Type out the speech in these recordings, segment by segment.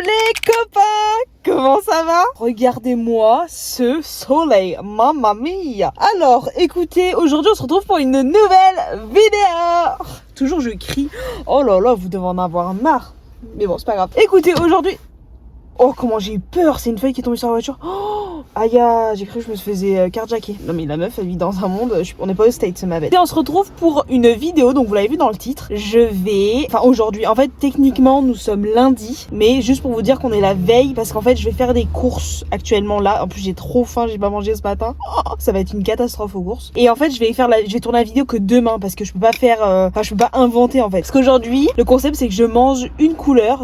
les copains, comment ça va? Regardez-moi ce soleil, mamma mia. Alors, écoutez, aujourd'hui on se retrouve pour une nouvelle vidéo. Toujours je crie, oh là là, vous devez en avoir marre. Mais bon, c'est pas grave. Écoutez, aujourd'hui... Oh, comment j'ai eu peur, c'est une feuille qui est tombée sur la voiture. Oh, aïe, j'ai cru que je me faisais carjacker. Non mais la meuf, elle vit dans un monde, on n'est pas au States, ma belle. Et on se retrouve pour une vidéo, donc vous l'avez vu dans le titre. Enfin aujourd'hui, en fait techniquement nous sommes lundi, mais juste pour vous dire qu'on est la veille, parce qu'en fait je vais faire des courses actuellement là. En plus j'ai trop faim, j'ai pas mangé ce matin. Oh, ça va être une catastrophe aux courses. Et en fait je vais tourner la vidéo que demain, parce que je peux pas faire, je peux pas inventer en fait. Parce qu'aujourd'hui, le concept c'est que je mange une couleur,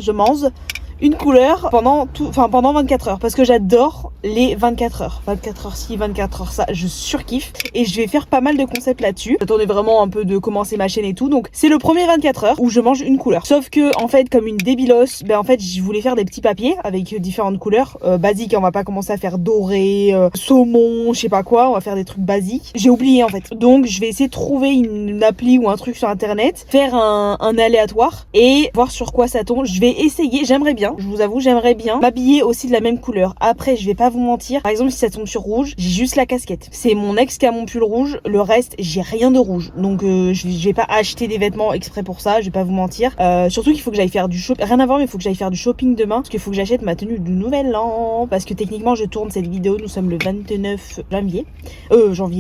pendant 24 heures parce que j'adore les 24 heures. 24 heures ci, 24 heures ça, je surkiffe et je vais faire pas mal de concepts là-dessus. J'attendais vraiment un peu de commencer ma chaîne et tout. Donc c'est le premier 24 heures où je mange une couleur. Sauf que en fait comme une débilos, en fait je voulais faire des petits papiers avec différentes couleurs basiques. On va pas commencer à faire doré, saumon, je sais pas quoi, on va faire des trucs basiques. J'ai oublié en fait. Donc je vais essayer de trouver une appli ou un truc sur internet, faire un aléatoire et voir sur quoi ça tombe. Je vais essayer, j'aimerais bien. Je vous avoue, j'aimerais bien m'habiller aussi de la même couleur. Après, je vais pas vous mentir. Par exemple, si ça tombe sur rouge, j'ai juste la casquette. C'est mon ex qui a mon pull rouge. Le reste, j'ai rien de rouge. Donc, je vais pas acheter des vêtements exprès pour ça. Je vais pas vous mentir. Surtout qu'il faut que j'aille faire du shopping. Rien à voir, mais il faut que j'aille faire du shopping demain. Parce qu'il faut que j'achète ma tenue du nouvel an. Parce que techniquement, je tourne cette vidéo. Nous sommes le 29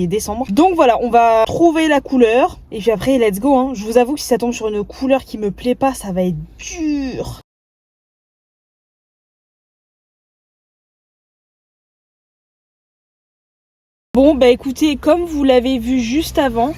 décembre. Donc voilà, on va trouver la couleur. Et puis après, let's go. Hein. Je vous avoue que si ça tombe sur une couleur qui me plaît pas, ça va être dur. Bon bah écoutez, comme vous l'avez vu juste avant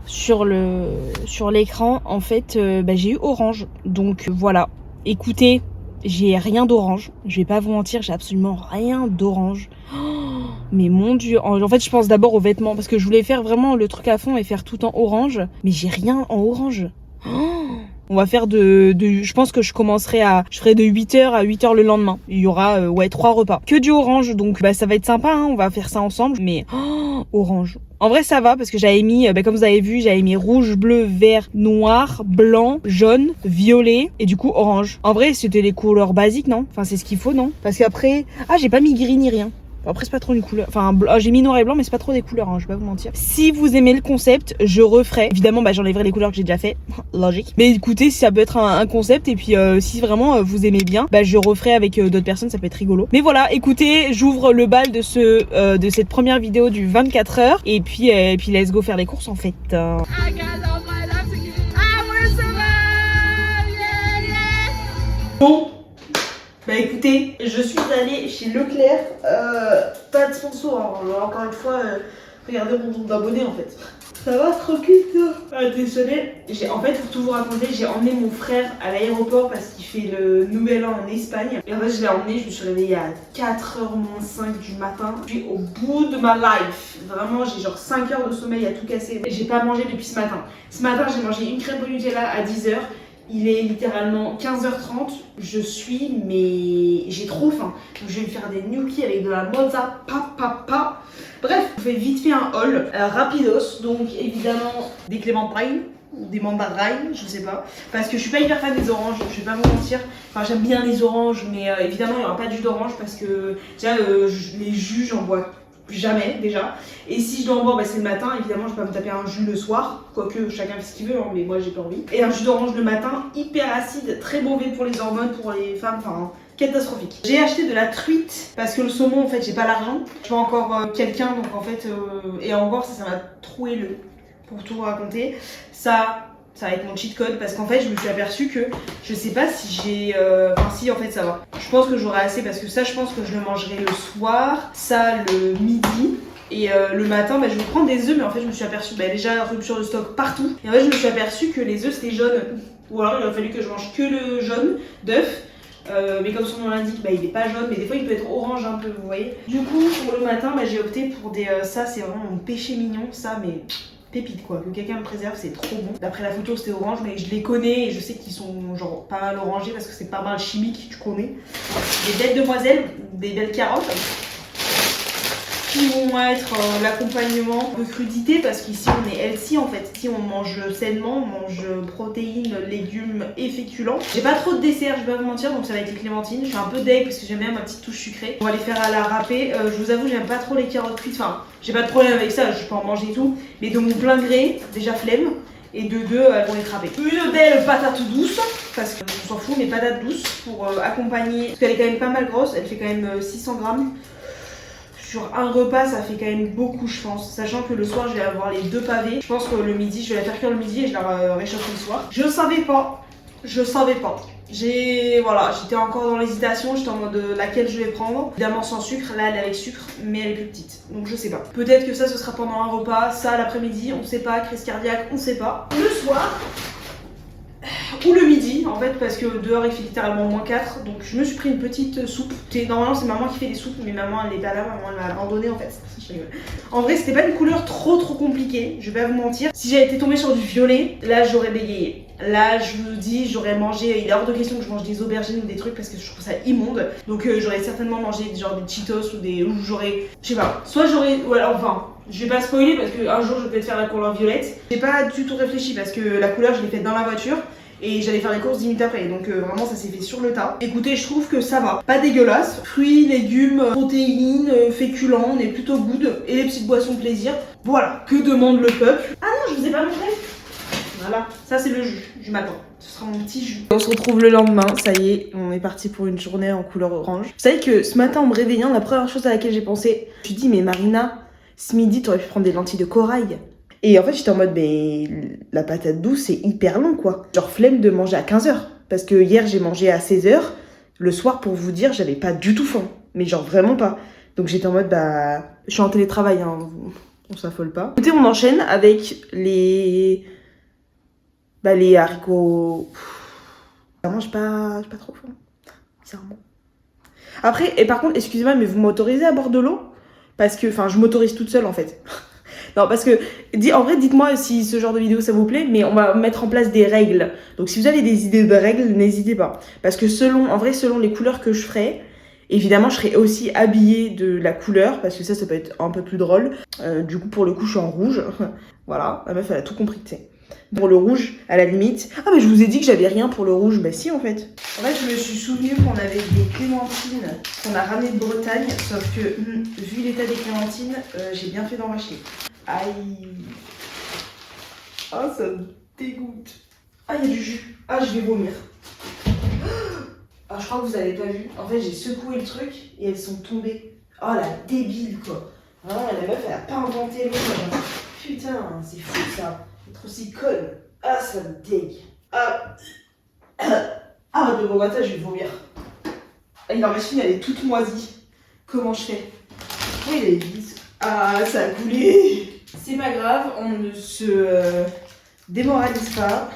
sur l'écran, en fait j'ai eu orange. Donc voilà, écoutez, j'ai rien d'orange. Je vais pas vous mentir, j'ai absolument rien d'orange. Oh, mais mon dieu, en fait je pense d'abord aux vêtements parce que je voulais faire vraiment le truc à fond et faire tout en orange. Mais j'ai rien en orange. Oh, on va faire je pense que je ferai de 8h à 8h le lendemain. Il y aura 3 repas. Que du orange, donc ça va être sympa, hein, on va faire ça ensemble. Mais orange. En vrai ça va parce que j'avais mis, comme vous avez vu, j'avais mis rouge, bleu, vert, noir, blanc, jaune, violet et du coup orange. En vrai c'était les couleurs basiques, non? Enfin c'est ce qu'il faut, non? Parce qu'après, j'ai pas mis gris ni rien. Après c'est pas trop une couleur, enfin j'ai mis noir et blanc mais c'est pas trop des couleurs, hein, je vais pas vous mentir. Si vous aimez le concept, je referai. Évidemment j'enlèverai les couleurs que j'ai déjà fait, logique. Mais écoutez, si ça peut être un concept et puis si vraiment vous aimez bien, je referai avec d'autres personnes, ça peut être rigolo. Mais voilà, écoutez, j'ouvre le bal de cette première vidéo du 24 heures et puis let's go faire les courses en fait. Bon. Écoutez, je suis allée chez Leclerc, pas de sponsor, hein. Encore une fois, regardez mon nombre d'abonnés en fait. Ça va tranquille toi? Désolée, en fait pour tout vous raconter, j'ai emmené mon frère à l'aéroport parce qu'il fait le nouvel an en Espagne. Et en fait je l'ai emmené, je me suis réveillée à 4h moins 5 du matin. Je suis au bout de ma life. Vraiment j'ai genre 5 heures de sommeil à tout casser. J'ai pas mangé depuis ce matin. Ce matin j'ai mangé une crêpe au Nutella à 10h. Il est littéralement 15h30, mais j'ai trop faim. Donc je vais me faire des gnocchis avec de la mozza, Bref, je fais vite fait un haul, rapidos, donc évidemment des clémentines ou des mandarines, je sais pas. Parce que je suis pas hyper fan des oranges, je vais pas vous mentir. Enfin j'aime bien les oranges, mais évidemment il n'y aura pas de jus d'orange parce que déjà les jus j'en bois jamais déjà. Et si je dois en boire, c'est le matin. Évidemment, je peux pas me taper un jus le soir. Quoique chacun fait ce qu'il veut, hein, mais moi j'ai pas envie. Et un jus d'orange le matin, hyper acide, très mauvais pour les hormones, pour les femmes, catastrophique. J'ai acheté de la truite parce que le saumon, en fait, j'ai pas l'argent. Je vois encore quelqu'un, donc en fait, et encore ça m'a troué le. Pour tout raconter, ça va être mon cheat code parce qu'en fait je me suis aperçue que je sais pas si j'ai si en fait ça va, je pense que j'aurai assez parce que ça je pense que je le mangerai le soir, ça le midi et le matin je vais prendre des œufs, mais en fait je me suis aperçue déjà rupture de stock partout et en fait je me suis aperçue que les œufs c'était jaune ou alors il aurait fallu que je mange que le jaune d'œuf. Mais comme son nom l'indique, il est pas jaune, mais des fois il peut être orange un peu, vous voyez. Du coup pour le matin j'ai opté pour des ça c'est vraiment mon péché mignon, ça mais pépite quoi, que quelqu'un me préserve, c'est trop bon. D'après la photo c'était orange, mais je les connais et je sais qu'ils sont genre pas mal orangés parce que c'est pas mal chimique, tu connais. Des belles demoiselles, des belles carottes. qui vont être l'accompagnement de crudité parce qu'ici on est healthy en fait. Ici on mange sainement, on mange protéines, légumes et féculents. J'ai pas trop de dessert, je vais pas vous mentir, donc ça va être les clémentines. Je suis un peu deg parce que j'aime bien ma petite touche sucrée. On va les faire à la râpée. Je vous avoue, j'aime pas trop les carottes cuites. Enfin, j'ai pas de problème avec ça, je peux en manger et tout. Mais de mon plein gré, déjà flemme. Et de deux, elles vont les râper. Une belle patate douce, parce qu'on s'en fout, mais patate douce pour accompagner. Parce qu'elle est quand même pas mal grosse, elle fait quand même 600 grammes. Sur un repas, ça fait quand même beaucoup, je pense. Sachant que le soir, je vais avoir les 2 pavés. Je pense que le midi, je vais la faire cuire le midi et je la réchauffe le soir. Je savais pas. J'étais encore dans l'hésitation, j'étais en mode laquelle je vais prendre. Évidemment sans sucre, là elle est avec sucre, mais elle est plus petite. Donc je sais pas. Peut-être que ça ce sera pendant un repas, ça l'après-midi, on sait pas, crise cardiaque, on sait pas. Le soir, ou le midi en fait, parce que dehors il fait littéralement -4, donc je me suis pris une petite soupe. Normalement c'est maman qui fait des soupes, mais maman elle est pas là, maman elle m'a abandonné en fait. En vrai c'était pas une couleur trop compliquée, je vais pas vous mentir. Si j'avais été tombée sur du violet, là j'aurais bégayé. Là je vous dis, j'aurais mangé, il est hors de question que je mange des aubergines ou des trucs parce que je trouve ça immonde. Donc j'aurais certainement mangé genre des Cheetos ou j'aurais, je sais pas, soit j'aurais, enfin je vais pas spoiler parce qu'un jour je vais peut-être faire la couleur violette. J'ai pas du tout réfléchi parce que la couleur je l'ai faite dans la voiture. Et j'allais faire les courses 10 minutes après, donc vraiment ça s'est fait sur le tas. Écoutez, je trouve que ça va, pas dégueulasse. Fruits, légumes, protéines, féculents, on est plutôt good. Et les petites boissons plaisir. Voilà, que demande le peuple? Ah non, je vous ai pas montré. Voilà, ça c'est le jus du matin. Ce sera mon petit jus. On se retrouve le lendemain, ça y est, on est parti pour une journée en couleur orange. Vous savez que ce matin en me réveillant, la première chose à laquelle j'ai pensé, je me suis dit mais Marina, ce midi t'aurais pu prendre des lentilles de corail. Et en fait, j'étais en mode, mais la patate douce, c'est hyper long, quoi. Genre, flemme de manger à 15h. Parce que hier, j'ai mangé à 16h. Le soir, pour vous dire, j'avais pas du tout faim. Mais genre, vraiment pas. Donc, j'étais en mode, je suis en télétravail, hein. On s'affole pas. Écoutez, on enchaîne avec les haricots. Vraiment, j'ai pas trop faim. Bizarrement. Après, et par contre, excusez-moi, mais vous m'autorisez à boire de l'eau? Parce que, enfin, je m'autorise toute seule, en fait. Non, parce que, en vrai, dites-moi si ce genre de vidéo ça vous plaît, mais on va mettre en place des règles. Donc, si vous avez des idées de règles, n'hésitez pas. Parce que selon les couleurs que je ferai, évidemment, je serai aussi habillée de la couleur, parce que ça peut être un peu plus drôle. Du coup, pour le coup, je suis en rouge. Voilà, la meuf, elle a tout compris, tu sais. Pour le rouge, à la limite. Ah, mais je vous ai dit que j'avais rien pour le rouge. Bah si, en fait. En fait, je me suis souvenu qu'on avait des clémentines qu'on a ramenées de Bretagne, sauf que, vu l'état des clémentines, j'ai bien fait d'en racheter. Aïe. Ah, ça me dégoûte. Ah, il y a du jus. Ah, je vais vomir. Ah, je crois que vous avez pas vu. En fait, j'ai secoué le truc et elles sont tombées. Oh, la débile, quoi. Vraiment, la meuf, elle a pas inventé l'eau. Putain, c'est fou, ça. Être aussi conne. Ah, ça me dégue. Ah. Ah, de bon matin, je vais vomir. Ah, il en reste une, elle est toute moisie. Comment je fais? Oui, elle est vide. Ah, ça a coulé. C'est pas grave, on ne se démoralise pas.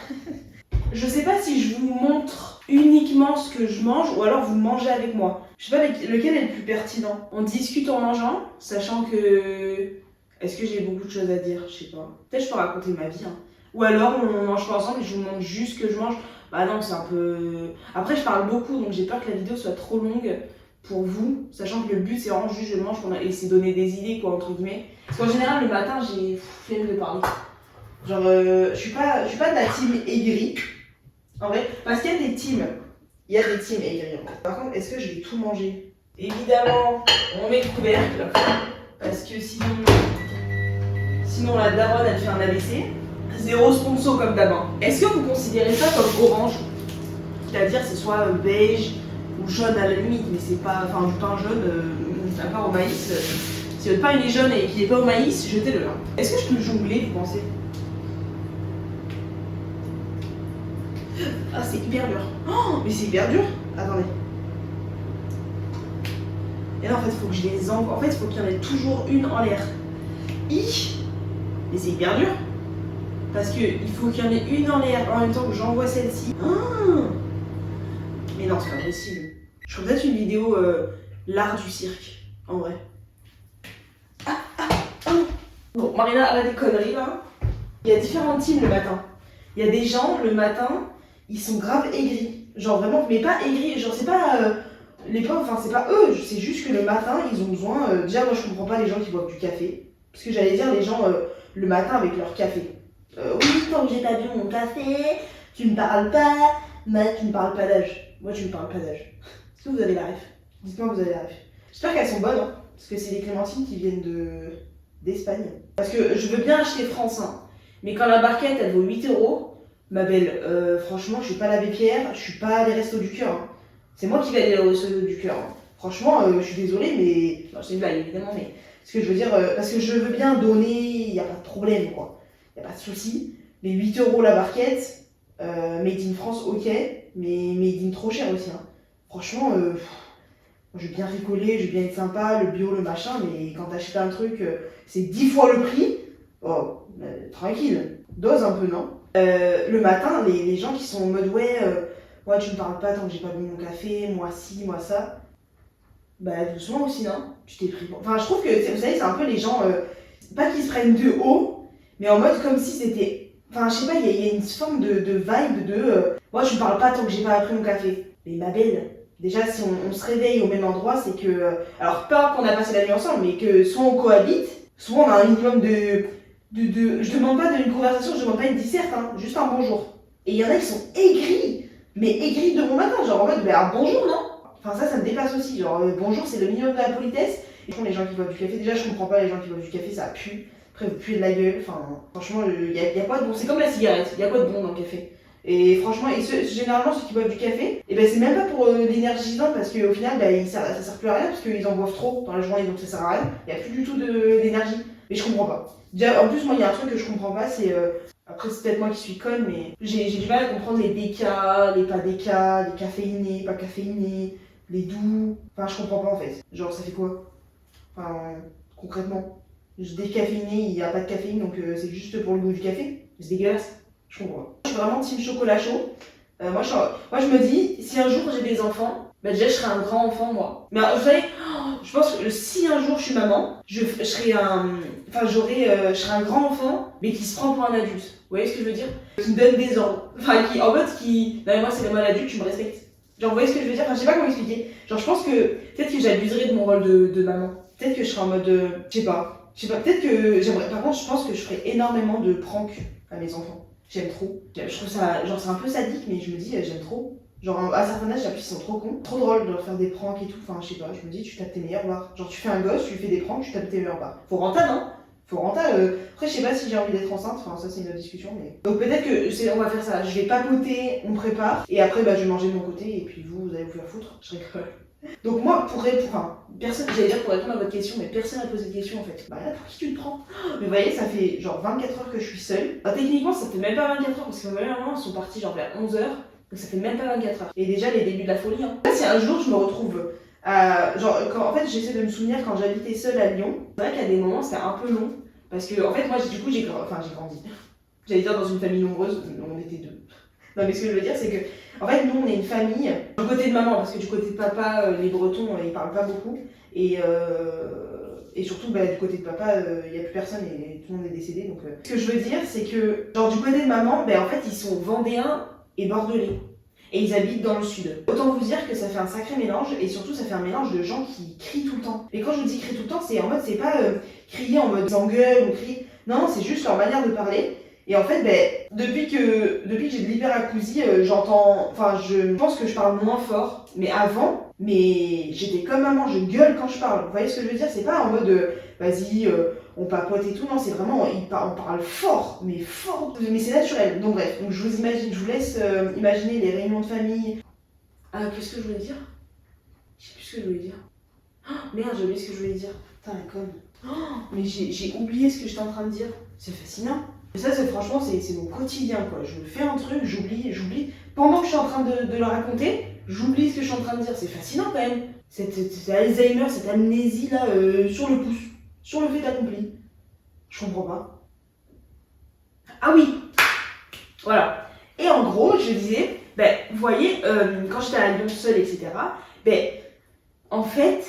Je sais pas si je vous montre uniquement ce que je mange ou alors vous mangez avec moi. Je sais pas lequel est le plus pertinent. On discute en mangeant, sachant que... Est-ce que j'ai beaucoup de choses à dire? Je sais pas. Peut-être je peux raconter ma vie. Hein. Ou alors on mange pas ensemble et je vous montre juste ce que je mange. Bah non, c'est un peu... Après je parle beaucoup donc j'ai peur que la vidéo soit trop longue pour vous. Sachant que le but c'est vraiment juste je mange et c'est donner des idées quoi entre guillemets. Parce qu'en général le matin j'ai flemme de parler. Genre je suis pas de la team aigrie. En vrai, parce qu'il y a des teams. Il y a des teams aigris en fait. Par contre, est-ce que je vais tout manger? Évidemment, on met le couvercle. Parce que sinon la daronne elle fait un AVC. Zéro sponsor comme d'hab. Est-ce que vous considérez ça comme orange? C'est-à-dire c'est soit beige ou jaune à la limite, mais c'est pas. Enfin, du pain jaune, à part au maïs. Si votre pain il est jaune et qu'il n'est pas au maïs, jetez-le. Hein. Est-ce que je peux jongler, vous pensez? Ah, c'est hyper dur. Oh, mais c'est hyper dur. Attendez. Et là, en fait, il faut que je les envoie. En fait, il faut qu'il y en ait toujours une en l'air. Mais c'est hyper dur. Parce qu'il faut qu'il y en ait une en l'air en même temps que j'envoie celle-ci. Ah, mais non, c'est pas possible. Je ferais peut-être une vidéo l'art du cirque, en vrai. Bon, Marina, elle a des conneries là. Il y a différentes teams le matin. Il y a des gens, le matin, ils sont grave aigris. Genre vraiment, mais pas aigris, genre c'est pas les pauvres, enfin c'est pas eux, c'est juste que le matin ils ont besoin, déjà moi je comprends pas les gens qui boivent du café, parce que j'allais dire les gens le matin avec leur café. Oui, tant que j'ai pas bu mon café, tu me parles pas, tu me parles pas d'âge. Moi tu me parles pas d'âge. Est-ce que vous avez la ref? Dites-moi que vous avez la ref. J'espère qu'elles sont bonnes, hein, parce que c'est des clémentines qui viennent d'Espagne. Parce que je veux bien acheter France, hein, mais quand la barquette elle vaut 8 €, ma belle, franchement je suis pas l'abbé Pierre, je suis pas les restos du cœur. Hein. C'est moi qui vais aller au restos du cœur. Hein. Franchement, je suis désolée, mais. Non, c'est une blague évidemment, mais. Ce que je veux dire, parce que je veux bien donner, il n'y a pas de problème, quoi. Il n'y a pas de souci. Mais 8 € la barquette, made in France, ok, mais made in trop cher aussi. Hein. Franchement, je vais bien rigoler, je vais bien être sympa, le bio, le machin, mais quand t'achètes un truc, c'est 10 fois le prix. Oh, tranquille, dose un peu, non? Le matin, les gens qui sont en mode ouais, tu me parles pas tant que j'ai pas bu mon café, moi ci, moi ça. Bah doucement aussi, non? Tu t'es pris. Enfin, je trouve que, vous savez, c'est un peu les gens, pas qu'ils se prennent de haut, mais en mode comme si c'était. Enfin, je sais pas, il y a une forme de vibe de. Moi, je me parle pas tant que j'ai pas pris mon café. Mais ma belle, déjà, si on se réveille au même endroit, c'est que. Alors, pas qu'on a passé la nuit ensemble, mais que soit on cohabite, soit on a un minimum je demande pas d'une conversation, je demande pas une disserte, hein, juste un bonjour. Et il y en a qui sont aigris, mais aigris de bon matin, genre en mode, bah, un bonjour, non? Enfin, ça me dépasse aussi. Genre, bonjour, c'est le minimum de la politesse. Et les gens qui boivent du café, déjà, je comprends pas les gens qui boivent du café, ça pue. Après, vous puez de la gueule. Enfin, franchement, il y a pas de bon. C'est comme la cigarette, il y a pas de bon dans le café. Et franchement, généralement, ceux qui boivent du café, et ben c'est même pas pour l'énergisant parce qu'au final, ça sert plus à rien parce qu'ils en boivent trop dans la journée, donc ça sert à rien. Il y a plus du tout d'énergie. Mais je comprends pas. Déjà, en plus, moi, il y a un truc que je comprends pas, c'est. Après, c'est peut-être moi qui suis conne, mais j'ai du mal à comprendre les déca, les pas déca, les caféinés, pas caféinés. Les doux, enfin je comprends pas en fait. Genre ça fait quoi? Enfin concrètement. Décaféiné, il n'y a pas de caféine donc c'est juste pour le goût du café. C'est dégueulasse. Je comprends pas. Je suis vraiment team chocolat chaud. Moi je me dis, si un jour j'ai des enfants, bah déjà je serai un grand enfant moi. Mais vous savez, je pense que si un jour je suis maman, je serai je serai un grand enfant mais qui se prend pour un adulte. Vous voyez ce que je veux dire? Qui me donne des ordres. Enfin en mode qui. Non mais moi c'est les mots adulte, tu me respectes. Genre, vous voyez ce que je veux dire? Enfin, je sais pas comment expliquer. Genre, je pense que peut-être que j'abuserais de mon rôle de maman. Peut-être que je serais en mode. Je sais pas. Peut-être que j'aimerais. Par contre, je pense que je ferais énormément de pranks à mes enfants. J'aime trop. Je trouve ça. Genre, c'est un peu sadique, mais je me dis, j'aime trop. Genre, à certains âges, ils sont trop cons. Trop drôle de leur faire des pranks et tout. Enfin, je sais pas. Je me dis, tu tapes tes meilleurs barres. Genre, tu fais un gosse, tu lui fais des pranks, tu tapes tes meilleurs barres. Faut rentable, hein? Faut rentable. Après, je sais pas si j'ai envie d'être enceinte. Enfin, ça, c'est une autre discussion. Mais. Donc, peut-être que on va faire ça. Je vais papoter, on prépare. Et après, je vais manger de mon côté. Et puis, vous allez vous faire foutre. Je rigole. Donc, moi, personne, j'allais dire pour répondre à votre question, mais personne n'a posé de question en fait. Bah là, pour qui tu te prends? Mais vous voyez, ça fait genre 24 heures que je suis seule. Bah, techniquement, ça fait même pas 24 heures parce que ma maman, ils sont partis genre vers 11 heures. Donc, ça fait même pas 24 heures. Et déjà, les débuts de la folie. Hein. Là, si un jour je me retrouve. En fait, j'essaie de me souvenir quand j'habitais seule à Lyon. C'est vrai qu'à des moments, c'était un peu long. Parce que, en fait, moi, du coup, j'ai grandi. J'allais dire dans une famille nombreuse, on était deux. Non, mais ce que je veux dire, c'est que, en fait, nous, on est une famille, du côté de maman, parce que du côté de papa, les Bretons, ils parlent pas beaucoup. Et surtout, du côté de papa, il n'y a plus personne et tout le monde est décédé. Donc, ce que je veux dire, c'est que, genre, du côté de maman, en fait, ils sont vendéens et bordelais. Et ils habitent dans le sud. Autant vous dire que ça fait un sacré mélange, et surtout ça fait un mélange de gens qui crient tout le temps. Et quand je dis crient tout le temps, c'est en mode, c'est pas crier en mode s'engueule ou crier. Non, c'est juste leur manière de parler. Et en fait, depuis que j'ai de l'hyperacousie, je pense que je parle moins fort. Mais avant, j'étais comme maman, je gueule quand je parle. Vous voyez ce que je veux dire? C'est pas en mode, vas-y, on papote et tout. Non, c'est vraiment, on parle fort, mais fort. Mais c'est naturel. Donc bref, je vous laisse imaginer les réunions de famille. Ah, qu'est-ce que je voulais dire? Je sais plus ce que je voulais dire. Oh, merde, j'ai oublié ce que je voulais dire. Putain, la conne. Oh, mais j'ai oublié ce que j'étais en train de dire. C'est fascinant. Et ça, franchement, c'est mon quotidien, quoi. Je fais un truc, j'oublie. Pendant que je suis en train de le raconter, j'oublie ce que je suis en train de dire. C'est fascinant, quand même. Cet Alzheimer, cette amnésie, là, sur le pouce. Sur le fait accompli. Je comprends pas. Ah oui! Voilà. Et en gros, je disais, vous voyez, quand j'étais à Lyon seule, etc., en fait,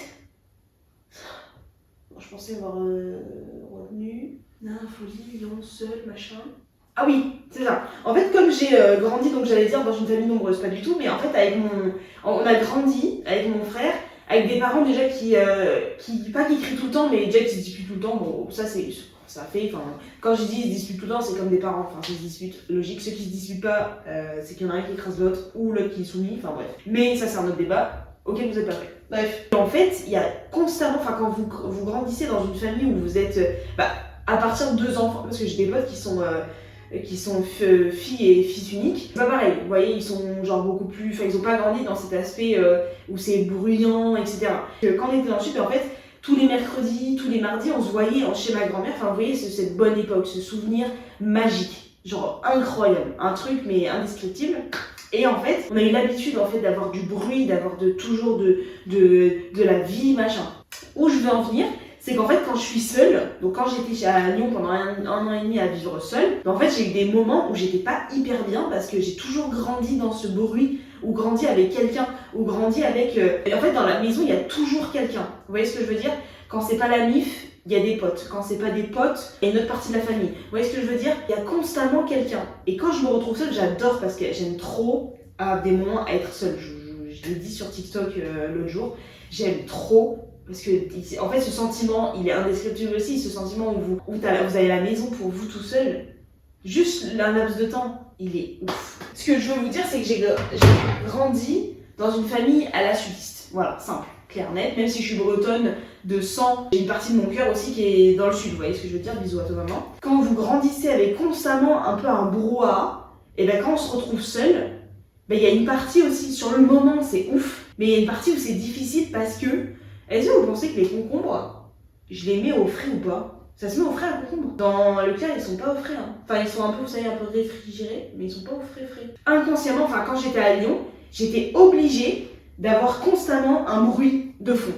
je pensais avoir revenu, folie, Lyon seule, machin. Ah oui, c'est ça. En fait, comme j'ai grandi, donc j'allais dire dans une famille nombreuse, pas du tout, mais en fait, on a grandi avec mon frère, avec des parents déjà pas qui crient tout le temps, mais déjà qui se disputent tout le temps. Bon, ça fait, enfin, quand je dis ils se disputent tout le temps, c'est comme des parents, enfin, ils se disputent, logique. Ceux qui se disputent pas, c'est qu'il y en a un qui écrase l'autre ou l'autre qui est soumis, enfin bref. Mais ça, c'est un autre débat auquel vous êtes pas prêts. Bref. En fait, il y a constamment, enfin, quand vous grandissez dans une famille où vous êtes, à partir de 2 enfants, parce que j'ai des potes qui sont filles et fils uniques, c'est pas pareil, vous voyez, ils sont genre beaucoup plus, enfin ils ont pas grandi dans cet aspect où c'est bruyant, etc. Quand on était dans le sud, en fait, tous les mercredis, tous les mardis, on se voyait chez ma grand-mère, enfin vous voyez, cette bonne époque, ce souvenir magique, genre incroyable, un truc mais indescriptible. Et en fait, on a eu l'habitude en fait d'avoir du bruit, d'avoir toujours de la vie, machin. Où je veux en venir, c'est qu'en fait, quand je suis seule, donc quand j'étais à Lyon pendant un an et demi à vivre seule, en fait, j'ai eu des moments où j'étais pas hyper bien parce que j'ai toujours grandi dans ce bruit, ou grandi avec quelqu'un, ou grandi avec... En fait, dans la maison, il y a toujours quelqu'un. Vous voyez ce que je veux dire? Quand c'est pas la MIF, il y a des potes. Quand c'est pas des potes, il y a une autre partie de la famille. Vous voyez ce que je veux dire? Il y a constamment quelqu'un. Et quand je me retrouve seule, j'adore parce que j'aime trop à des moments être seule. Je l'ai dit sur TikTok l'autre jour, j'aime trop. Parce que, en fait, ce sentiment, il est indescriptible aussi, ce sentiment où vous avez la maison pour vous tout seul, juste un laps de temps, il est ouf. Ce que je veux vous dire, c'est que j'ai grandi dans une famille à la sudiste. Voilà, simple, clair, net. Même si je suis bretonne de sang, j'ai une partie de mon cœur aussi qui est dans le sud. Vous voyez ce que je veux dire? Bisous à toi, maman. Quand vous grandissez avec constamment un peu un brouhaha, et bien quand on se retrouve seul, il y a une partie aussi, sur le moment, c'est ouf, mais il y a une partie où c'est difficile parce que est-ce que vous pensez que les concombres, je les mets au frais ou pas? Ça se met au frais à concombre. Dans Leclerc, ils sont pas au frais. Hein. Enfin, ils sont un peu, vous savez, un peu réfrigérés, mais ils sont pas au frais. Inconsciemment, enfin, quand j'étais à Lyon, j'étais obligée d'avoir constamment un bruit de fond.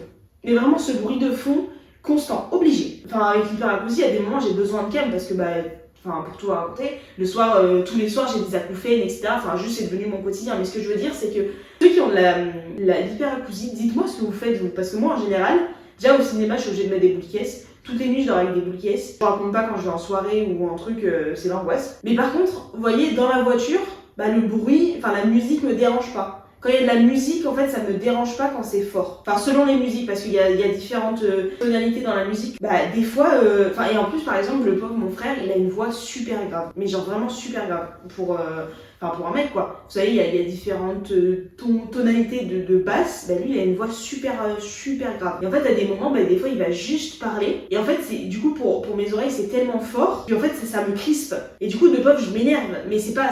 Mais vraiment ce bruit de fond constant, obligé. Enfin, avec l'hyperacousie, il y a des moments j'ai besoin de calme parce que, enfin, pour tout raconter, le soir, tous les soirs, j'ai des acouphènes, etc. Enfin, juste, c'est devenu mon quotidien. Mais ce que je veux dire, c'est que ceux qui ont l'hyperacousie, dites-moi ce que vous faites, vous. Parce que moi, en général, déjà au cinéma, je suis obligée de mettre des boules caisses. Toutes les nuits, je dors avec des boules caisses. Je raconte pas quand je vais en soirée ou un truc, c'est l'angoisse. Mais par contre, vous voyez, dans la voiture, le bruit, enfin, la musique me dérange pas. Quand il y a de la musique, en fait, ça me dérange pas quand c'est fort. Enfin, selon les musiques, parce qu'il y a différentes tonalités dans la musique. Des fois, et en plus, par exemple, le pauvre, mon frère, il a une voix super grave. Mais genre vraiment super grave. Pour un mec, quoi. Vous savez, il y a différentes tonalités de basse. Lui, il a une voix super grave. Et en fait, à des moments, des fois, il va juste parler. Et en fait, du coup, pour mes oreilles, c'est tellement fort. Et en fait, ça me crispe. Et du coup, de pauvre, je m'énerve. Mais c'est pas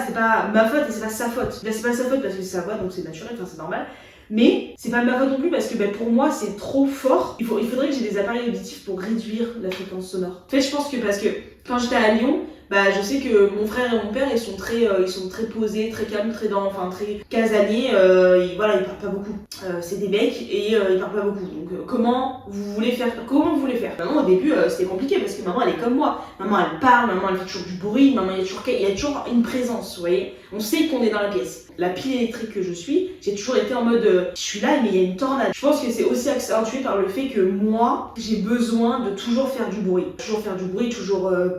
ma faute et c'est pas sa faute. Là, c'est pas sa faute parce que c'est sa voix, donc c'est naturel, enfin, c'est normal. Mais c'est pas ma faute non plus parce que pour moi, c'est trop fort. Il faudrait que j'ai des appareils auditifs pour réduire la fréquence sonore. En fait, je pense que parce que quand j'étais à Lyon, je sais que mon frère et mon père, ils sont très posés, très calmes, très casaniers. Ils parlent pas beaucoup. C'est des mecs et ils parlent pas beaucoup. Donc comment vous voulez faire? Maman, au début, c'était compliqué parce que maman, elle est comme moi. Maman, elle parle, maman, elle fait toujours du bruit. Maman, il y a toujours une présence, vous voyez. On sait qu'on est dans la pièce. La pile électrique que je suis, j'ai toujours été en mode je suis là mais il y a une tornade. Je pense que c'est aussi accentué par le fait que moi, j'ai besoin de toujours faire du bruit. Toujours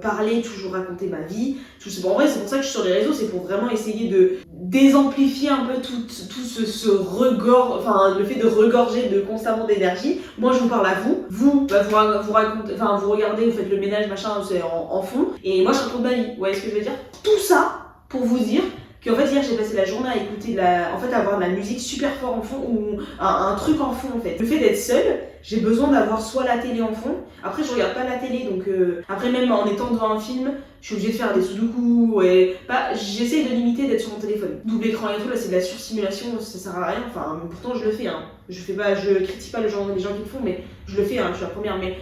parler, toujours raconter ma vie. En vrai, c'est pour ça que je suis sur les réseaux, c'est pour vraiment essayer de désamplifier un peu tout ce regorge, le fait de regorger de constamment d'énergie. Moi, je vous parle à vous. Vous racontez, vous regardez, vous faites le ménage, machin, c'est en fond. Et moi, je raconte ma vie. Vous voyez ce que je veux dire? Tout ça pour vous dire qu'en fait hier j'ai passé la journée à écouter avoir de la musique super fort en fond ou un truc en fond en fait. Le fait d'être seule, j'ai besoin d'avoir soit la télé en fond, après je regarde pas la télé donc après même en étant devant un film, je suis obligée de faire des sudoku et j'essaie de limiter d'être sur mon téléphone. Double écran et tout là c'est de la sursimulation, ça sert à rien, pourtant je le fais je critique pas les gens qui le font mais je le fais je suis la première mais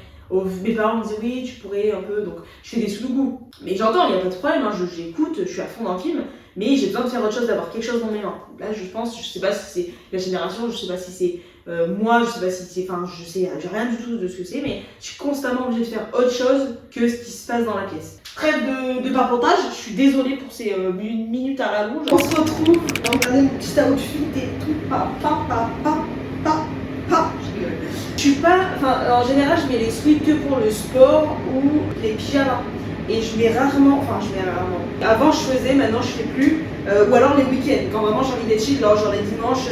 mes parents me disaient oui tu pourrais un peu donc je fais des sudoku mais j'entends il n'y a pas de problème j'écoute, je suis à fond dans le film mais j'ai besoin de faire autre chose, d'avoir quelque chose dans mes mains. Là, je pense, je sais pas si c'est la génération, je sais pas si c'est moi, je sais pas si c'est. J'ai rien du tout de ce que c'est, mais je suis constamment obligée de faire autre chose que ce qui se passe dans la pièce. Trêve de papotage, je suis désolée pour ces minutes à rallonge. On se retrouve dans un petit outfit et tout. Je suis pas. En général, je mets les sweats que pour le sport ou les pyjamas. et je mets rarement, avant je faisais, maintenant je fais plus, ou alors les week-ends, quand vraiment j'ai envie d'être chill, genre les dimanches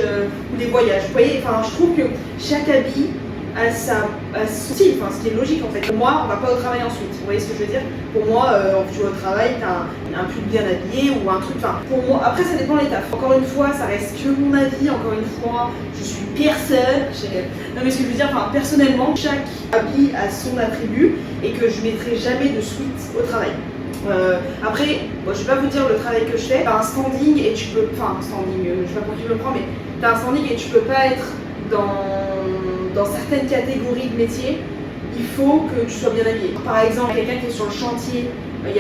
ou les voyages. Vous voyez, je trouve que chaque habit a son style, ce qui est logique en fait. Pour moi, on va pas au travail ensuite, vous voyez ce que je veux dire? Pour moi, tu vas au travail, t'as un pull bien habillé ou un truc, pour moi, après ça dépend des tafs. Encore une fois, ça reste que mon avis, encore une fois, je suis personne. Non mais ce que je veux dire, personnellement, chaque habit a son attribut et que je mettrai jamais de sweat au travail. Après, je vais pas vous dire le travail que je fais, t'as un standing et tu peux, je sais pas pour qui je le prends, mais t'as un standing et tu peux pas être dans certaines catégories de métiers, il faut que tu sois bien habillé. Par exemple, quelqu'un qui est sur le chantier, il y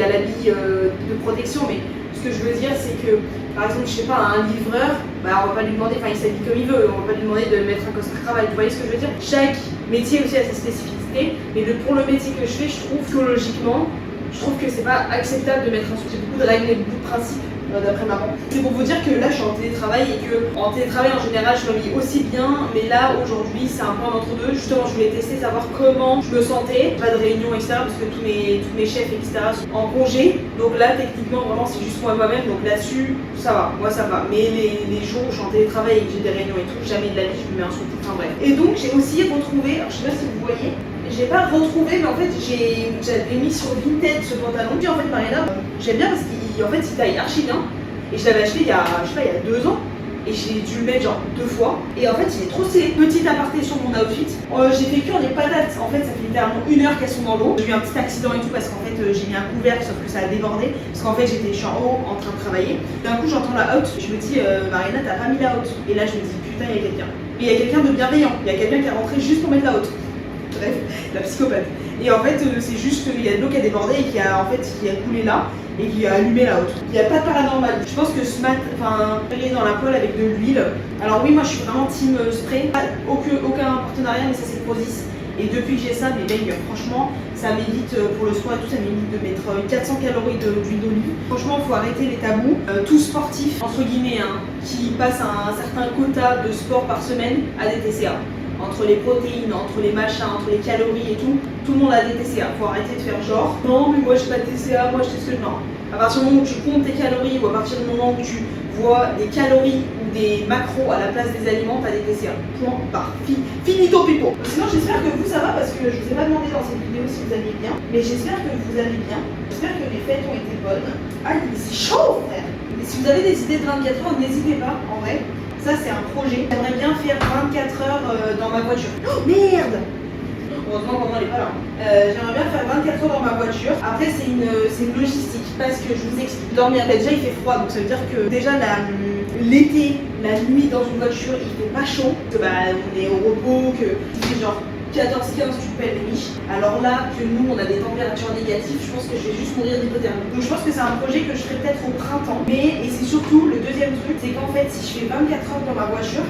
a l'habit de protection, mais ce que je veux dire, c'est que, par exemple, je sais pas, un livreur, on va pas lui demander, il s'habille comme il veut, on va pas lui demander de mettre un costard cravate, vous voyez ce que je veux dire? Chaque métier aussi a ses spécificités, mais pour le métier que je fais, je trouve que logiquement, je trouve que c'est pas acceptable de mettre un sweat. J'ai beaucoup de règles et beaucoup de principes d'après maman. C'est pour vous dire que là je suis en télétravail et que en télétravail en général je m'habille aussi bien, mais là aujourd'hui c'est un peu un entre-deux. Justement je voulais tester, savoir comment je me sentais, pas de réunion etc. parce que tous mes chefs etc. sont en congé, donc là techniquement vraiment c'est juste moi-même, donc là-dessus ça va, moi ça va. Mais les jours où je suis en télétravail et que j'ai des réunions et tout, jamais de la vie je me mets un sweat, bref. Et donc j'ai aussi retrouvé, alors je sais pas si vous voyez, j'ai pas retrouvé, mais en fait j'avais mis sur Vinted ce pantalon. Puis en fait Marina, j'aime bien parce qu'il taille archi bien. Et je l'avais acheté il y a 2 ans. Et j'ai dû le mettre genre 2 fois. Et en fait il est trop stylé. Petite aparté sur mon outfit. J'ai fait cuire les patates. En fait ça fait littéralement 1 heure qu'elles sont dans l'eau. J'ai eu un petit accident et tout parce qu'en fait j'ai mis un couvercle sauf que ça a débordé. Parce qu'en fait je suis en haut en train de travailler. D'un coup j'entends la haute. Je me dis Marina t'as pas mis la haute. Et là je me dis putain il y a quelqu'un. Mais il y a quelqu'un de bienveillant. Il y a quelqu'un qui est rentré juste pour mettre la haute. Bref, la psychopathe. Et en fait, c'est juste qu'il y a de l'eau qui a débordé et qui a coulé là et qui a allumé la haute. Il n'y a pas de paranormal. Je pense que ce matin, aller dans la poêle avec de l'huile. Alors oui, moi je suis vraiment team spray. Aucun partenariat, mais ça c'est Prozis. Et depuis que j'ai ça, mais mec, franchement, ça m'évite pour le sport et tout, ça m'évite de mettre 400 calories d'huile d'olive. Franchement, il faut arrêter les tabous. Tout sportif, entre guillemets, qui passe un certain quota de sport par semaine, a des TCA. Entre les protéines, entre les machins, entre les calories et tout le monde a des TCA. Faut arrêter de faire genre, non mais moi j'ai pas de TCA, moi je sais ce que je... Non. À partir du moment où tu comptes tes calories ou à partir du moment où tu vois des calories ou des macros à la place des aliments, t'as des TCA. Point barre. Finito pipo. Sinon j'espère que vous ça va parce que je vous ai pas demandé dans cette vidéo si vous alliez bien, mais j'espère que vous allez bien. J'espère que les fêtes ont été bonnes. Ah mais c'est chaud frère. Et si vous avez des idées de 24 heures, n'hésitez pas en vrai. Ça c'est un projet. J'aimerais bien faire 24 heures dans ma voiture. Oh merde! Heureusement maman elle est pas là. J'aimerais bien faire 24 heures dans ma voiture. Après c'est une logistique parce que je vous explique. Dormir, déjà il fait froid donc ça veut dire que déjà l'été, la nuit dans une voiture il fait pas chaud. Que on est au repos, que il fait genre 14-15 tu pèles les miches. Alors là que nous on a des températures négatives, je pense que je vais juste mourir d'hypothermie. Donc je pense que c'est un projet que je ferai peut-être au printemps. Et c'est surtout le deuxième truc, c'est qu'en fait si je fais 24 heures dans ma voiture,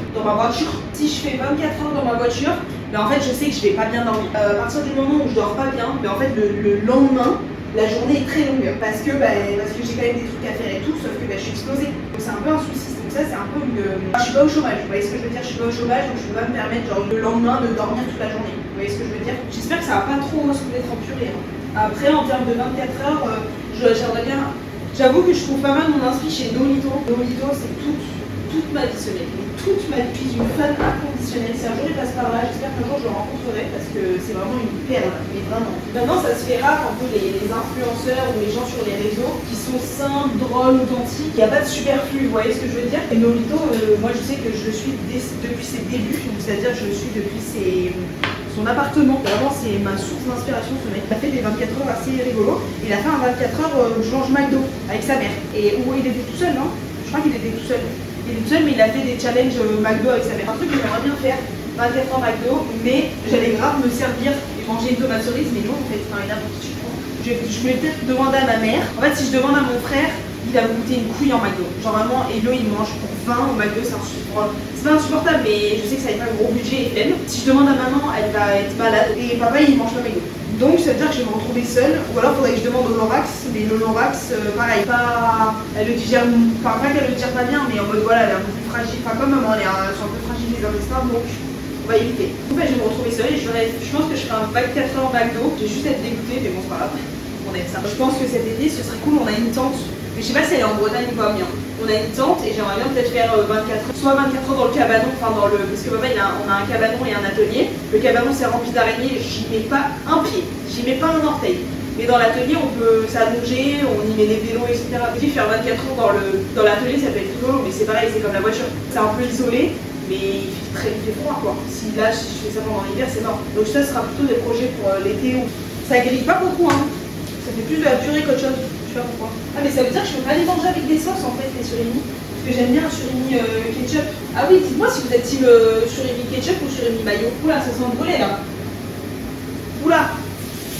si je fais 24 heures dans ma voiture, en fait je sais que je vais pas bien dormir. À partir du moment où je dors pas bien, mais en fait le lendemain, la journée est très longue parce que j'ai quand même des trucs à faire et tout, sauf que je suis explosée. Donc c'est un peu un souci. Donc ça c'est un peu je suis pas au chômage, vous voyez ce que je veux dire? Je suis pas au chômage donc je peux pas me permettre genre le lendemain de dormir toute la journée. Vous voyez ce que je veux dire? J'espère que ça va pas trop se mettre en purée. Après en termes de 24 heures, j'aimerais bien. J'avoue que je trouve pas mal mon inspi chez Nolito. Nolito c'est toute ma vie ce mec. Toute ma vie, je suis une fan inconditionnelle. Si un jour il passe par là, j'espère qu'un jour je le rencontrerai parce que c'est vraiment une perle, mais vraiment. Maintenant ça se fait rare un peu les influenceurs ou les gens sur les réseaux qui sont simples, drôles, authentiques. Il n'y a pas de superflu, vous voyez ce que je veux dire? Et Nolito, moi je sais que je le suis depuis ses débuts, c'est-à-dire je le suis depuis son appartement. Vraiment c'est ma source d'inspiration ce mec. Il a fait des 24 heures assez rigolos. Il a fait un 24 heures où je mange McDo avec sa mère. Et où il était tout seul, non? Je crois qu'il était tout seul. Il est tout seul, mais il a fait des challenges McDo avec sa mère. Un truc que j'aimerais bien faire, 24 heures McDo, mais j'allais grave me servir et manger une tomate cerise, mais non, en fait, il y en a pour qui tu prends. Je voulais peut-être demander à ma mère. En fait, si je demande à mon frère, il va me coûter une couille en McDo. Genre vraiment, Hello, il mange pour 20 au McDo, c'est pas insupportable, mais je sais que ça n'a pas un gros budget et flemme. Si je demande à maman, elle va être malade. Et papa, il mange pas McDo. Donc ça veut dire que je vais me retrouver seule, ou alors il faudrait que je demande au Lorax, mais le Lorax, pareil, elle le digère, pas qu'elle le digère pas bien, mais en mode voilà, elle est un peu plus fragile, comme maman, elles sont un peu fragiles les intestins, donc on va éviter. Donc je vais me retrouver seule et je pense que je ferai un 24 heures McDo, je vais juste être dégoûtée, mais bon c'est pas grave. on aime ça. Je pense que cet été, ce serait cool, on a une tente. Mais je sais pas si elle est en Bretagne ou pas, bien. On a une tente et j'aimerais bien peut-être faire 24 heures. Soit 24 heures dans le cabanon, enfin dans le. Parce que papa, on a un cabanon et un atelier. Le cabanon, c'est rempli d'araignées, j'y mets pas un pied, j'y mets pas un orteil. Mais dans l'atelier, on peut s'allonger, on y met des vélos, etc. Je dis faire 24 heures dans l'atelier, ça peut être rigolo, mais c'est pareil, c'est comme la voiture. C'est un peu isolé, mais il fait froid quoi. Si là, je fais ça pendant l'hiver, c'est mort. Donc ça sera plutôt des projets pour l'été. Ça grille pas beaucoup, hein. Ça fait plus de la purée qu'autre chose. Je sais pas pourquoi. Ah, mais ça veut dire que je peux pas les manger avec des sauces en fait, les surimi. Parce que j'aime bien un surimi ketchup. Ah oui, dites-moi si vous êtes team surimi ketchup ou surimi mayo. Oula, ça sent le brûlé là. Oula,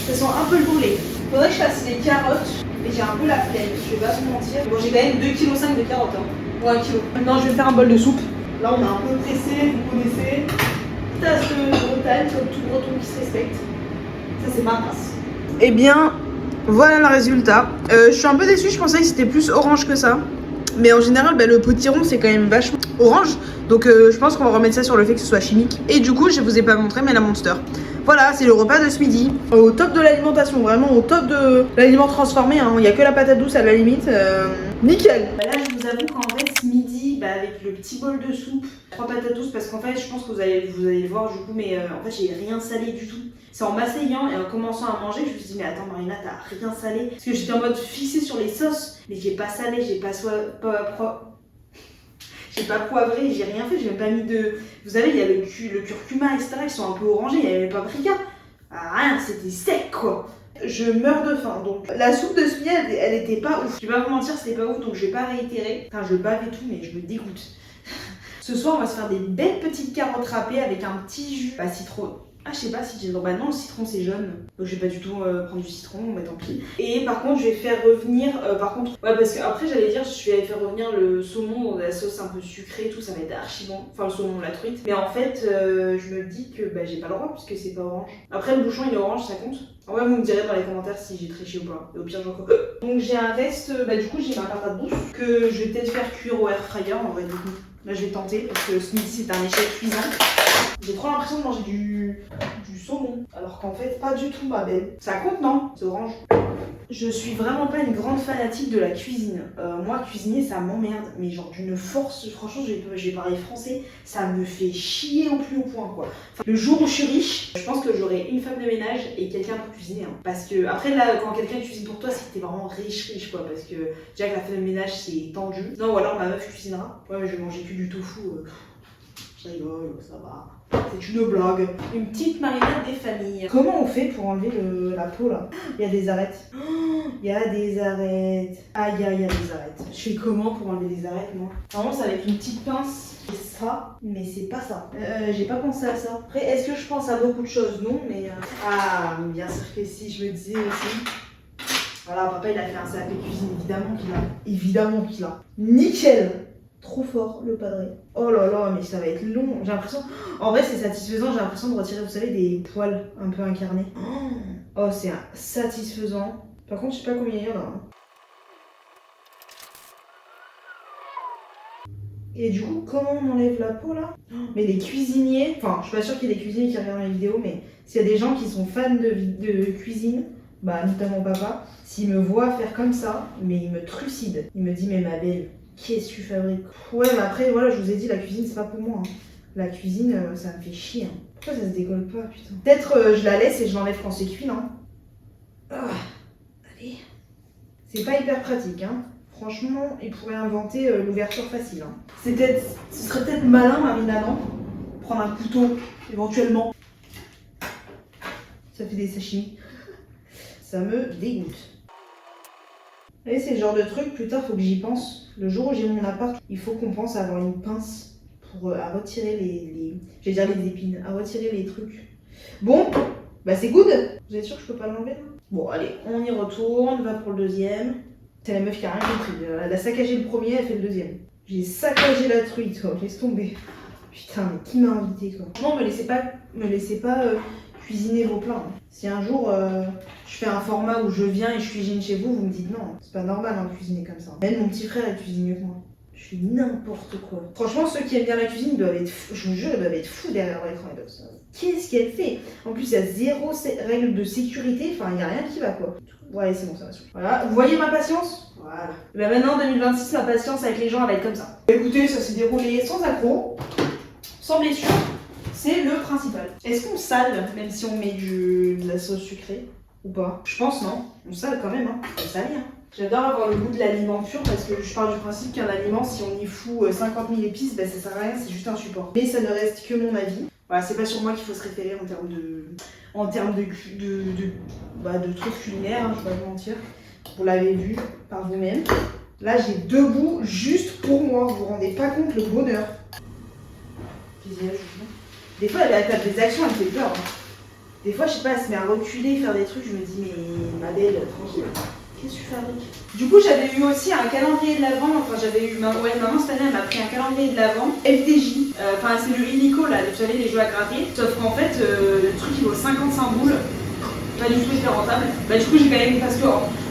ça sent un peu le brûlé. Faudrait que je fasse des carottes, mais j'ai un peu la flemme, je vais pas vous mentir. Bon, j'ai quand même 2,5 kg de carottes, hein. Ou 1 kg. Maintenant, je vais faire un bol de soupe. Là, on a un peu pressé, vous connaissez. Tasse de Bretagne, comme tout breton qui se respecte. Ça, c'est ma race. Eh bien, voilà le résultat. Je suis un peu déçue, je pensais que c'était plus orange que ça. Mais en général, le potiron, c'est quand même vachement orange. Donc je pense qu'on va remettre ça sur le fait que ce soit chimique. Et du coup, je vous ai pas montré, mais la Monster. Voilà, c'est le repas de ce midi. Au top de l'alimentation, vraiment au top de l'aliment transformé. Hein. Il n'y a que la patate douce à la limite. Nickel. Là, je vous avoue qu'en fait, ce midi, avec le petit bol de soupe, 3 patates douces, parce qu'en fait, je pense que vous allez le voir du coup, mais en fait, j'ai rien salé du tout. C'est en m'asseyant et en commençant à manger, je me suis dit, mais attends, Marina, t'as rien salé. Parce que j'étais en mode fixée sur les sauces, mais j'ai pas salé, j'ai pas poivré, j'ai rien fait, j'ai même pas mis de. Vous savez, il y a le curcuma, etc. Ils sont un peu orangés, il y avait le paprika. Ah, rien, c'était sec quoi. Je meurs de faim, donc la soupe de ce midi, elle était pas ouf. Je vais pas vous mentir, c'était pas ouf, donc je vais pas réitérer. Enfin, je bave et tout, mais je me dégoûte. Ce soir, on va se faire des belles petites carottes râpées avec un petit jus citron. Ah, je sais pas si j'ai le droit. Bah non, le citron c'est jaune. Donc je vais pas du tout prendre du citron, mais tant pis. Et par contre, je vais faire revenir. Ouais, parce que après, j'allais dire, je vais faire revenir le saumon dans la sauce un peu sucrée et tout. Ça va être archi bon. Enfin, le saumon, la truite. Mais en fait, je me dis que j'ai pas le droit puisque c'est pas orange. Après, le bouchon il est orange, ça compte. En vrai, vous me direz dans les commentaires si j'ai triché ou pas. Et au pire, j'en coupe. Donc j'ai un reste. Du coup, j'ai ma patate douce que je vais peut-être faire cuire au air fryer en vrai. Du coup, là, je vais tenter parce que ce midi, c'est un échec cuisant. J'ai trop l'impression de manger du saumon, alors qu'en fait pas du tout ma belle. Ça compte non? C'est orange. Je suis vraiment pas une grande fanatique de la cuisine. Moi cuisiner ça m'emmerde, mais genre d'une force, franchement je vais parler français, ça me fait chier au plus haut point quoi. Le jour où je suis riche, je pense que j'aurai une femme de ménage et quelqu'un pour cuisiner. Hein. Parce que après là, quand quelqu'un cuisine pour toi, c'est que t'es vraiment riche quoi, parce que déjà que la femme de ménage c'est tendu. Non ou alors ma meuf cuisinera. Ouais mais je vais manger que du tofu. Je rigole, ça va. C'est une blague. Une petite marinade des familles. Comment on fait pour enlever la peau là? Il y a des arêtes. Il y a des arêtes. Aïe aïe, il y a des arêtes. Je fais comment pour enlever les arêtes moi? Normalement c'est avec une petite pince. C'est ça, mais c'est pas ça. J'ai pas pensé à ça. Après, est-ce que je pense à beaucoup de choses? Non, mais. Ah, bien sûr que si, je me disais aussi. Voilà, papa il a fait un CAP cuisine, évidemment qu'il a. Évidemment qu'il a. Nickel! Trop fort le padré. Oh là là, mais ça va être long. J'ai l'impression. En vrai, c'est satisfaisant. J'ai l'impression de retirer, vous savez, des poils un peu incarnés. Oh, c'est satisfaisant. Par contre, je sais pas combien il y en a. Hein. Et du coup, comment on enlève la peau là? Mais les cuisiniers. Enfin, je suis pas sûre qu'il y ait des cuisiniers qui regardent les vidéos, mais s'il y a des gens qui sont fans de cuisine, notamment papa, s'il me voit faire comme ça, mais il me trucide. Il me dit, mais ma belle. Qu'est-ce que tu fabriques? Ouais, mais après, voilà, je vous ai dit, la cuisine, c'est pas pour moi. Hein. La cuisine, ça me fait chier. Hein. Pourquoi ça se décolle pas, putain? Peut-être je la laisse et je l'enlève quand c'est cuit, non? Allez. C'est pas hyper pratique, hein. Franchement, il pourrait inventer l'ouverture facile. Hein. Ce serait peut-être malin, Marina, non? Prendre un couteau, éventuellement. Ça fait des sashimi. Ça me dégoûte. Et c'est le genre de truc, plus tard faut que j'y pense. Le jour où j'ai mon appart, il faut qu'on pense à avoir une pince pour à retirer je vais dire les épines, à retirer les trucs. Bon, c'est good. Vous êtes sûr que je peux pas l'enlever? Bon allez, on y retourne, on va pour le deuxième. C'est la meuf qui a rien compris. Elle a saccagé le premier, elle fait le deuxième. J'ai saccagé la truite, quoi. Laisse tomber. Putain, mais qui m'a invité quoi? Non, me laissez pas cuisiner vos plats. Hein. Si un jour je fais un format où je viens et je cuisine chez vous, vous me dites non, c'est pas normal de cuisiner comme ça. Même mon petit frère il cuisine mieux que moi. Je fais n'importe quoi. Franchement, ceux qui aiment bien la cuisine doivent être fous. Je vous jure, ils doivent être fous derrière l'écran. Qu'est-ce qu'elle fait? En plus, il y a zéro règle de sécurité. Enfin, il n'y a rien qui va, quoi. Ouais, c'est bon, ça va. Voilà, vous voyez ma patience? Voilà. Et ben maintenant, 2026, ma patience avec les gens, elle va être comme ça. Écoutez, ça s'est déroulé sans accroc, sans blessure. C'est le principal. Est-ce qu'on sale, même si on met de la sauce sucrée? Ou pas? Je pense non. On sale quand même, hein. On sale, hein. J'adore avoir le goût de l'aliment pur parce que je pars du principe qu'un aliment, si on y fout 50 000 épices, ben ça sert à rien, c'est juste un support. Mais ça ne reste que mon avis. Voilà, c'est pas sur moi qu'il faut se référer en termes de trucs culinaires, hein, je vais pas vous mentir. Vous l'avez vu par vous-même. Là, j'ai 2 bouts juste pour moi. Vous vous rendez pas compte le bonheur. Des fois, elle tape des actions, elle me fait peur. Hein. Des fois, je sais pas, elle se met à reculer, faire des trucs, je me dis, mais ma belle, tranquille. Qu'est-ce que tu fabriques? Du coup, j'avais eu aussi un calendrier de l'Avent. Enfin, j'avais eu maman cette année, elle m'a pris un calendrier de l'Avent FDJ. Enfin, c'est le illico là, vous savez, les jeux à gratter. Sauf qu'en fait, le truc il vaut 55 boules. Pas du tout hyper rentable. Bah, du coup, j'ai quand même parce que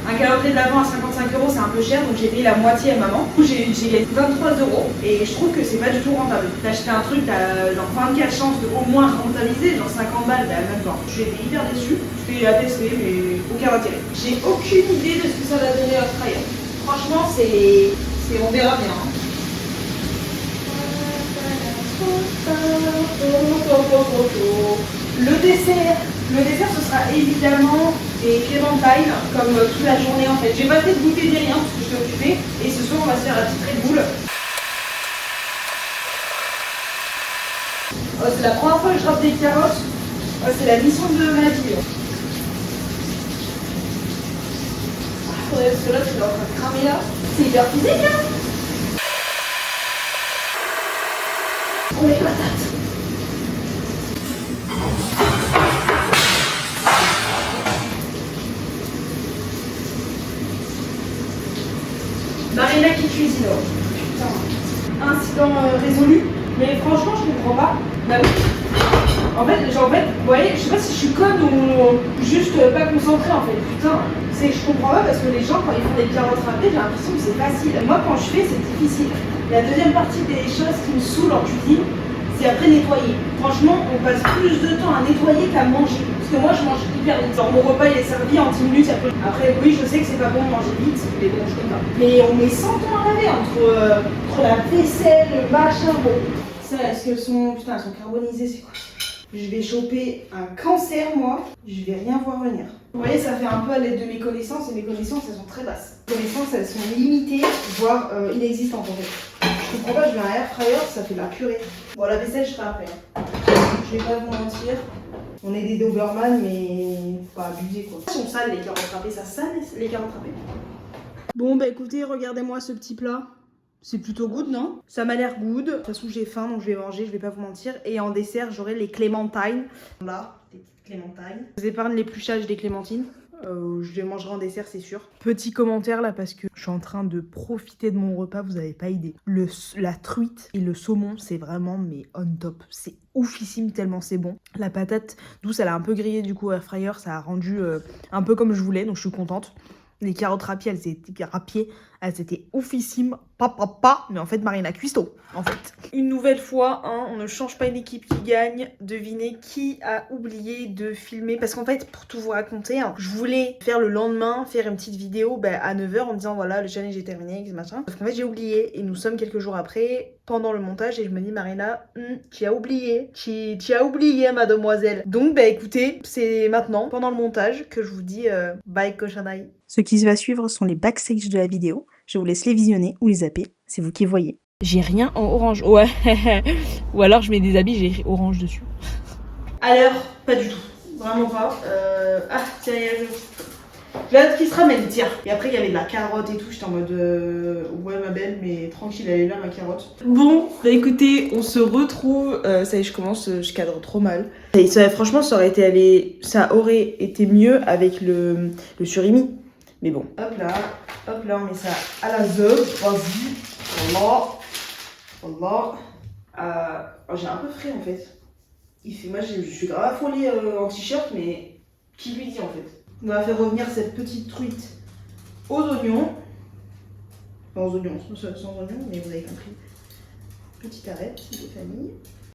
un calendrier de l'Avent à 55 € c'est un peu cher, donc j'ai payé la moitié à maman. Du coup, j'ai gagné 23 € et je trouve que c'est pas du tout rentable. T'as acheté un truc, t'as genre 24 chances de au moins rentabiliser, genre 50 balles, bah même pas. J'ai été hyper déçue. Je vais la tester, mais aucun intérêt. J'ai aucune idée de ce que ça va donner à fryer. Franchement, on verra bien. Le dessert, ce sera évidemment des clémentines, comme toute la journée en fait. J'ai pas fait de goûter ni rien parce que je suis occupée. Et ce soir, on va se faire la petite Red Bull. Oh, c'est la première fois que je râpe des carottes. Oh, c'est la mission de ma vie. Ouais, parce que là, tu es en train de cramer là. C'est hyper physique, hein. Oh, les patates. Marina qui cuisine. Oh. Putain. Incident résolu. Mais franchement, je comprends pas. Bah oui. En fait, vous voyez, je sais pas si je suis conne ou juste pas concentrée en fait. Putain, je comprends pas parce que les gens, quand ils font des carottes râpées, j'ai l'impression que c'est facile. Moi, quand je fais, c'est difficile. La deuxième partie des choses qui me saoulent en cuisine, c'est après nettoyer. Franchement, on passe plus de temps à nettoyer qu'à manger. Parce que moi, je mange hyper vite. Genre, mon repas, il est servi en 10 minutes. Après, oui, je sais que c'est pas bon de manger vite, mais bon, je comprends pas. Mais on met 100 ans à laver entre la vaisselle, le machin, bon. Ça, est-ce qu'elles sont... Putain, elles sont carbonisées, c'est quoi? Je vais choper un cancer, moi. Je vais rien voir venir. Vous voyez, ça fait un peu à l'aide de mes connaissances, et mes connaisses, elles sont très basses. Les connaissances, elles sont limitées, voire inexistantes, en fait. Je comprends pas, je mets un air fryer, ça fait de la purée. Bon, la vaisselle, je ferai après. Je vais pas vous mentir. On est des Doberman, mais faut pas abuser, quoi. Elles sont sales, les carottes râpées. Ça sale, les carottes râpées. Bon, bah écoutez, regardez-moi ce petit plat. C'est plutôt good, non? Ça m'a l'air good. De toute façon, j'ai faim, donc je vais manger, je vais pas vous mentir. Et en dessert, j'aurai les clémentines. Là, des petites clémentines. Je vous épargne l'épluchage des clémentines. Je les mangerai en dessert, c'est sûr. Petit commentaire là, parce que je suis en train de profiter de mon repas, vous avez pas idée. La truite et le saumon, c'est vraiment mais on top. C'est oufissime tellement c'est bon. La patate douce, elle a un peu grillé du coup air fryer, ça a rendu un peu comme je voulais, donc je suis contente. Les carottes râpées, elles étaient oufissimes, mais en fait Marina cuistot, en fait. Une nouvelle fois, hein, on ne change pas une équipe qui gagne. Devinez qui a oublié de filmer, parce qu'en fait, pour tout vous raconter, hein, je voulais faire le lendemain, faire une petite vidéo à 9 h en me disant voilà, le challenge est terminé, ce machin. Parce qu'en fait, j'ai oublié, et nous sommes quelques jours après, pendant le montage, et je me dis Marina, tu as oublié, tu as oublié mademoiselle. Donc écoutez, c'est maintenant, pendant le montage, que je vous dis bye cochonnerie. Ce qui va suivre sont les backstage de la vidéo. Je vous laisse les visionner ou les zapper, c'est vous qui voyez. J'ai rien en orange, ouais. Ou alors je mets des habits, j'ai écrit orange dessus. À l'heure, pas du tout. Vraiment pas. Ah, tiens, j'ai hâte qu'il se ramène, tiens. Et après, il y avait de la carotte et tout. J'étais en mode ouais, ma belle, mais tranquille, elle est là, ma carotte. Bon, bah écoutez, on se retrouve. Ça y est, je commence, je cadre trop mal. Et franchement, ça aurait été mieux avec le surimi. Mais bon, hop là, on met ça à la zone. Vas-y, voilà. Oh, j'ai un peu frais en fait. Moi, je suis grave affolée en t-shirt, mais qui lui dit en fait. On va faire revenir cette petite truite aux oignons. Sans oignons, mais vous avez compris. Petite arête de famille.